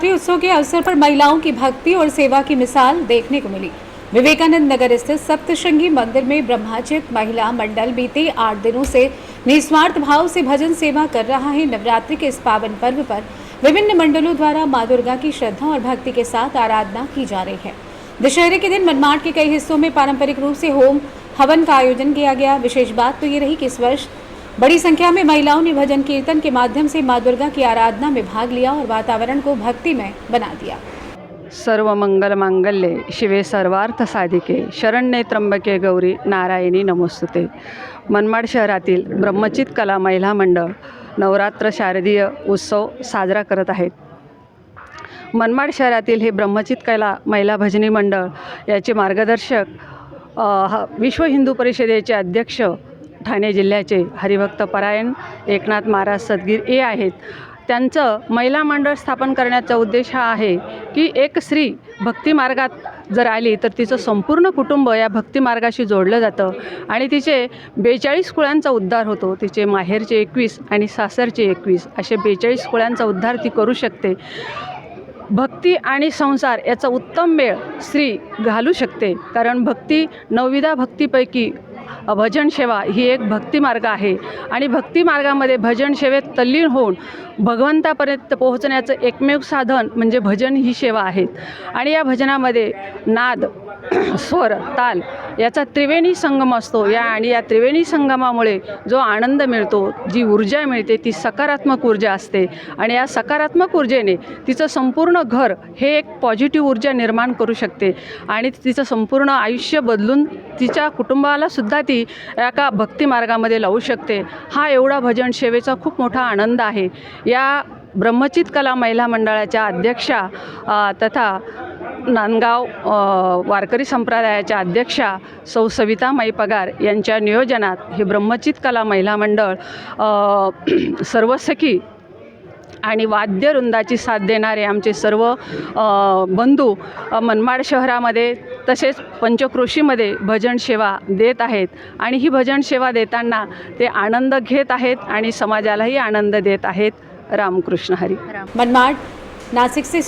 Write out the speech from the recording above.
उत्सव के अवसर पर महिलाओं की भक्ति और सेवा की मिसाल देखने को मिली। विवेकानंद नगर स्थित सप्तशृंगी मंदिर में ब्रह्मचित महिला मंडल बीते 8 दिनों से निस्वार्थ भाव से भजन सेवा कर रहा है। नवरात्रि के इस पावन पर्व पर विभिन्न मंडलों द्वारा मां दुर्गा की श्रद्धा और भक्ति के साथ आराधना की जा रही है। दशहरे के दिन मनमाड के कई हिस्सों में पारंपरिक रूप से होम हवन का आयोजन किया गया। विशेष बात तो ये रही कि इस वर्ष बड़ी संख्या में महिलाओं ने भजन कीर्तन के माध्यम से मां दुर्गा की आराधना में भाग लिया और वातावरण को भक्तिमय बना दिया। सर्व मंगल मांगल्ये शिवे सर्वार्थ साधिके शरण्ये त्र्यंबके गौरी नारायणी नमोस्तुते। मनमाड शहरातील ब्रह्मचित कला महिला मंडळ नवरात्र शारदीय उत्सव साजरा करत आहेत। मनमाड शहरातील हे ब्रह्मचित कला महिला भजनी मंडळ याचे मार्गदर्शक विश्व हिंदू परिषदेचे अध्यक्ष ठाणे जिल्ह्याचे हरिभक्त परायण एकनाथ महाराज सदगीर हे आहेत। त्यांचं महिला मंडळ स्थापन करण्याचा उद्देश हा आहे की एक स्त्री भक्ती मार्गात जर आली तर तिचं संपूर्ण कुटुंब या भक्ती मार्गाशी जोडलं जातं आणि तिचे 42 कुळांचा उद्धार होतो। तिचे माहेरचे 21 आणि सासरचे 21 असे 42 कुळांचा उद्धार ती करू शकते। भक्ती आणि संसार याचा उत्तम मेळ स्त्री घालू शकते, कारण भक्ती 9विधा भक्तीपैकी भजन सेवा ही एक भक्ती मार्ग आहे आणि भक्ती मार्गामध्ये भजन सेवेत तल्लीन होऊन भगवंतापर्यंत पोहोचण्याचं एकमेव साधन म्हणजे भजन ही सेवा आहे। आणि या भजनामध्ये नाद, स्वर, ताल याचा त्रिवेणी संगम असतो। या त्रिवेणी संगमामुळे जो आनंद मिळतो, जी ऊर्जा मिळते ती सकारात्मक ऊर्जा असते आणि या सकारात्मक ऊर्जेने तिचं संपूर्ण घर हे एक पॉझिटिव्ह ऊर्जा निर्माण करू शकते आणि तिचं संपूर्ण आयुष्य बदलून तिच्या कुटुंबाला सुद्धा ती एका भक्ती मार्गामध्ये लावू शकते। हा एवढा भजन सेवेचा खूप मोठा आनंद आहे। या ब्रह्मचित कला महिला मंडळाच्या अध्यक्षा तथा नांदगाव वारकरी संप्रदायाच्या अध्यक्षा सौ सवितामाई पगार यांच्या नियोजनात हे ब्रह्मचित कला महिला मंडळ सर्व सखी आणि वाद्यवृंदाची साथ देणारे आमचे सर्व बंधू मनमाड शहरामध्ये तसेच पंचक्रोशीमध्ये भजन सेवा देत आहेत आणि ही भजन सेवा देताना ते आनंद घेत आहेत आणि समाजालाही आनंद देत आहेत। रामकृष्ण हरी। मनमाड, नासिक से